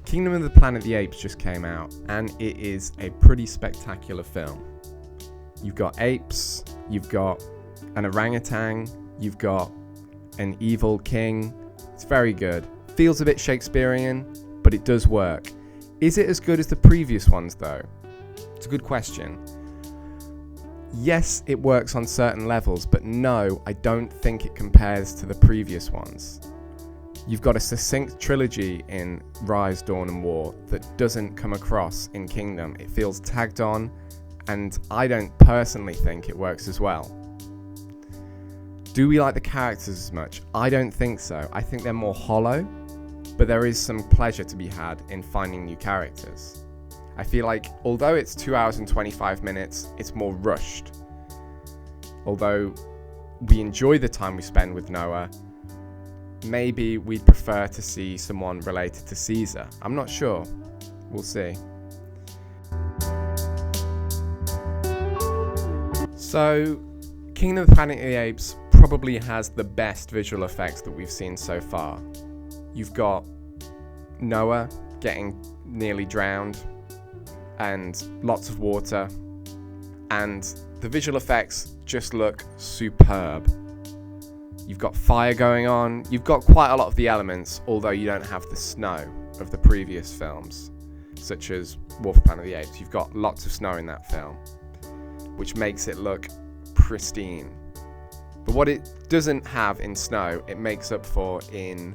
Kingdom of the Planet of the Apes just came out, and it is a pretty spectacular film. You've got apes, you've got an orangutan, you've got an evil king. It's very good. Feels a bit Shakespearean, but it does work. Is it as good as the previous ones, though? It's a good question. Yes, it works on certain levels, but no, I don't think it compares to the previous ones. You've got a succinct trilogy in Rise, Dawn and War that doesn't come across in Kingdom. It feels tagged on, and I don't personally think it works as well. Do we like the characters as much? I don't think so. I think they're more hollow, but there is some pleasure to be had in finding new characters. I feel like, although it's 2 hours and 25 minutes, it's more rushed. Although we enjoy the time we spend with Noah, maybe we'd prefer to see someone related to Caesar. I'm not sure. We'll see. So, Kingdom of the Planet of the Apes probably has the best visual effects that we've seen so far. You've got Noah getting nearly drowned, and lots of water, and the visual effects just look superb. You've got fire going on, you've got quite a lot of the elements, although you don't have the snow of the previous films, such as Wolf Planet of the Apes. You've got lots of snow in that film, which makes it look pristine. But what it doesn't have in snow, it makes up for in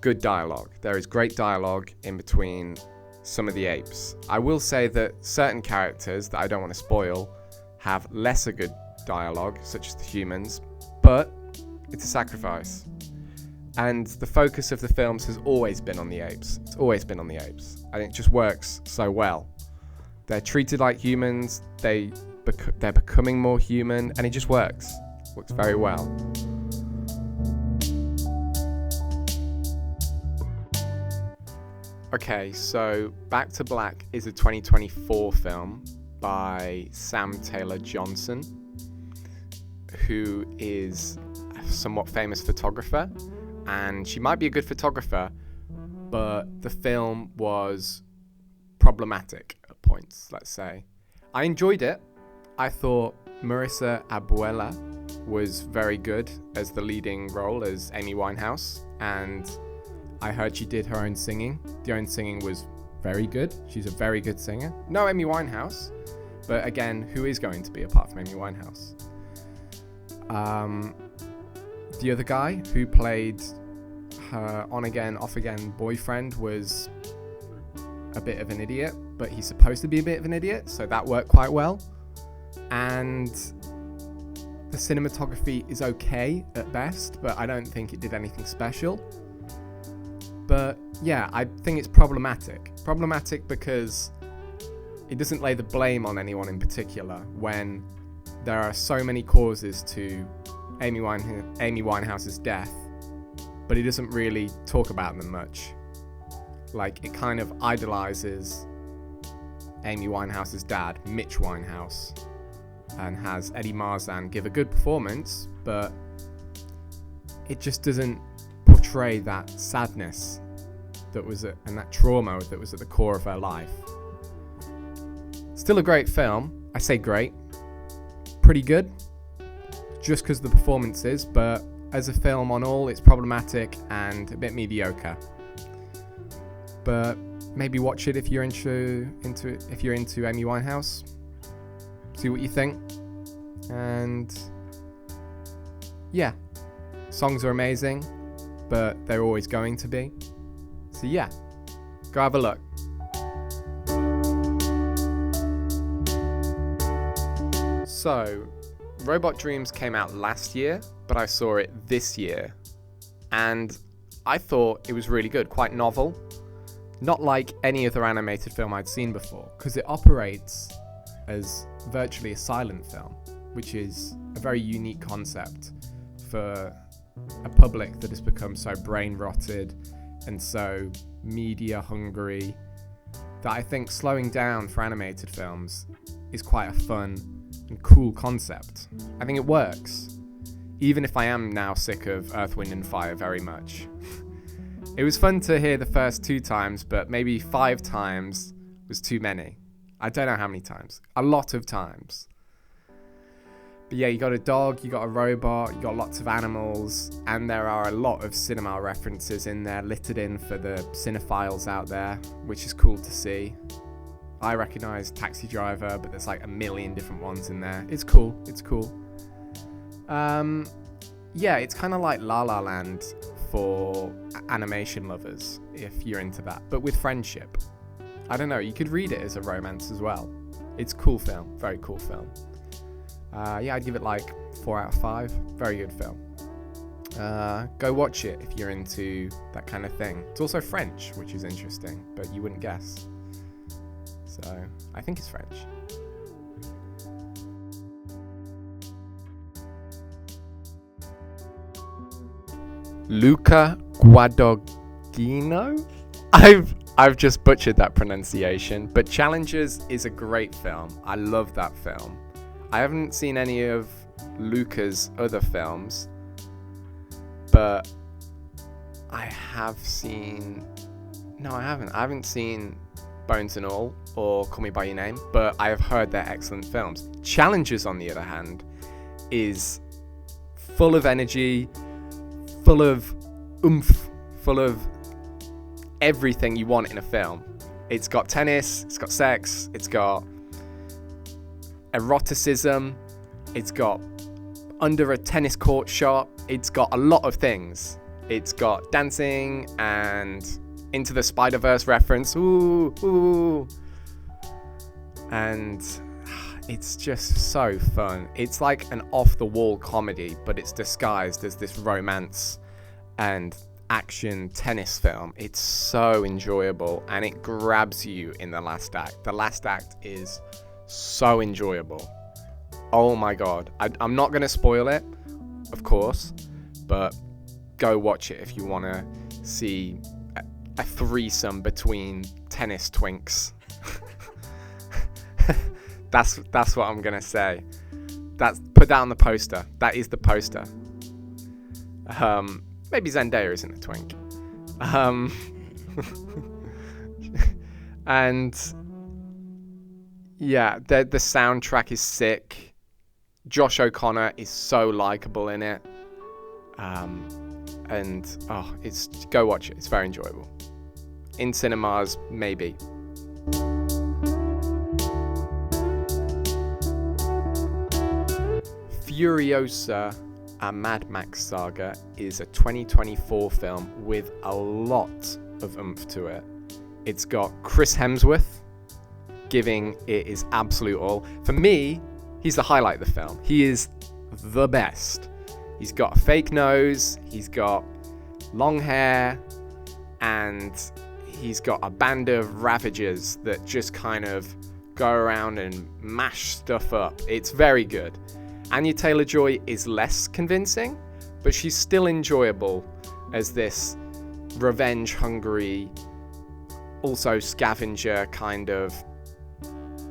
good dialogue. There is great dialogue in between some of the apes. I will say that certain characters that I don't want to spoil have lesser good dialogue, such as the humans, but it's a sacrifice. And the focus of the films has always been on the apes. It's always been on the apes, and it just works so well. They're treated like humans, they're becoming more human, and it just works. Works very well. Okay, so Back to Black is a 2024 film by Sam Taylor Johnson, who is a somewhat famous photographer, and she might be a good photographer, but the film was problematic at points, let's say. I enjoyed it. I thought Marissa Abuela was very good as the leading role as Amy Winehouse, and I heard she did her own singing. The own singing was very good. She's a very good singer. No Amy Winehouse, but again, who is going to be apart from Amy Winehouse? The other guy who played her on-again, off-again boyfriend was a bit of an idiot, but he's supposed to be a bit of an idiot, so that worked quite well. And the cinematography is okay at best, but I don't think it did anything special. But yeah, I think it's problematic. Problematic because it doesn't lay the blame on anyone in particular when there are so many causes to Amy Winehouse's death, but it doesn't really talk about them much. Like, it kind of idolizes Amy Winehouse's dad, Mitch Winehouse, and has Eddie Marzan give a good performance, but it just doesn't portray that sadness that was and that trauma that was at the core of her life. Still a great film. I say great. Pretty good. Just because of the performances, but as a film on all, it's problematic and a bit mediocre. But maybe watch it if you're into Amy Winehouse. See what you think. And yeah, songs are amazing, but they're always going to be. So yeah, go have a look. So, Robot Dreams came out last year, but I saw it this year. And I thought it was really good, quite novel. Not like any other animated film I'd seen before, because it operates as virtually a silent film, which is a very unique concept for a public that has become so brain rotted and so media hungry that I think slowing down for animated films is quite a fun and cool concept. I think it works, even if I am now sick of Earth, Wind and Fire very much. It was fun to hear the first 2 times, but maybe 5 times was too many. I don't know how many times. A lot of times. But yeah, you got a dog, you got a robot, you got lots of animals, and there are a lot of cinema references in there, littered in for the cinephiles out there, which is cool to see. I recognise Taxi Driver, but there's like a million different ones in there. It's cool. Yeah, it's kind of like La La Land for animation lovers, if you're into that, but with friendship. I don't know, you could read it as a romance as well. It's a cool film, very cool film. Yeah, I'd give it like 4 out of 5. Very good film. Go watch it if you're into that kind of thing. It's also French, which is interesting, but you wouldn't guess. So, I think it's French. Luca Guadagnino? I've just butchered that pronunciation, but Challengers is a great film. I love that film. I haven't seen any of Luca's other films, but I have seen... No, I haven't. I haven't seen Bones and All or Call Me By Your Name, but I have heard they're excellent films. Challengers, on the other hand, is full of energy, full of oomph, full of everything you want in a film. It's got tennis, it's got sex, it's got eroticism, it's got under a tennis court shot, it's got a lot of things. It's got dancing and Into the Spider-Verse reference, ooh, and it's just so fun. It's like an off-the-wall comedy, but it's disguised as this romance and action tennis film. It's so enjoyable, and it grabs you in the last act. The last act is so enjoyable. Oh my god. I'm not going to spoil it, of course, but go watch it if you want to see a threesome between tennis twinks. That's what I'm going to say. Put that on the poster. That is the poster. Maybe Zendaya isn't a twink. And yeah, the soundtrack is sick. Josh O'Connor is so likable in it. And go watch it. It's very enjoyable. In cinemas, maybe. Furiosa, a Mad Max saga, is a 2024 film with a lot of oomph to it. It's got Chris Hemsworth giving it his absolute all. For me, he's the highlight of the film. He is the best. He's got a fake nose, he's got long hair, and he's got a band of ravagers that just kind of go around and mash stuff up. It's very good. Anya Taylor-Joy is less convincing, but she's still enjoyable as this revenge-hungry, also scavenger kind of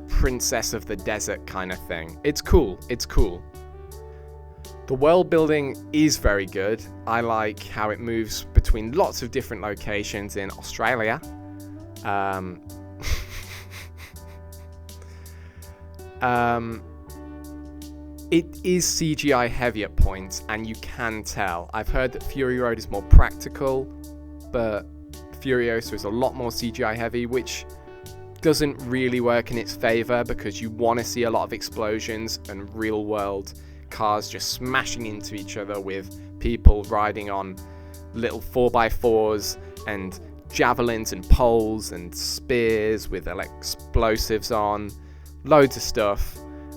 princess of the desert kind of thing. It's cool. The world building is very good. I like how it moves between lots of different locations in Australia. It is CGI heavy at points, and you can tell. I've heard that Fury Road is more practical, but Furiosa is a lot more CGI heavy, which doesn't really work in its favor because you want to see a lot of explosions and real world cars just smashing into each other with people riding on little 4x4s and javelins and poles and spears with explosives on, loads of stuff.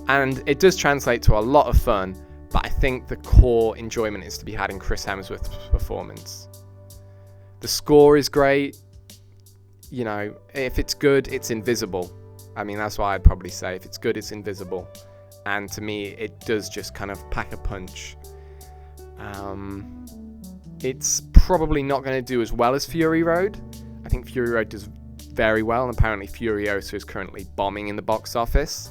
And it does translate to a lot of fun, but I think the core enjoyment is to be had in Chris Hemsworth's performance. The score is great. You know, if it's good, it's invisible. I mean, that's why I'd probably say if it's good, it's invisible. And to me, it does just kind of pack a punch. It's probably not going to do as well as Fury Road. I think Fury Road does very well, and apparently Furiosa is currently bombing in the box office.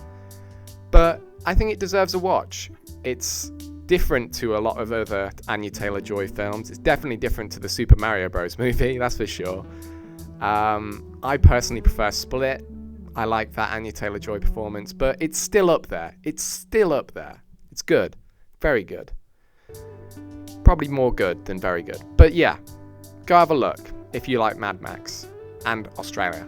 But I think it deserves a watch. It's different to a lot of other Anya Taylor-Joy films. It's definitely different to the Super Mario Bros. Movie, that's for sure. I personally prefer Split. I like that Anya Taylor-Joy performance, but it's still up there. It's good. Very good. Probably more good than very good. But yeah, go have a look if you like Mad Max and Australia.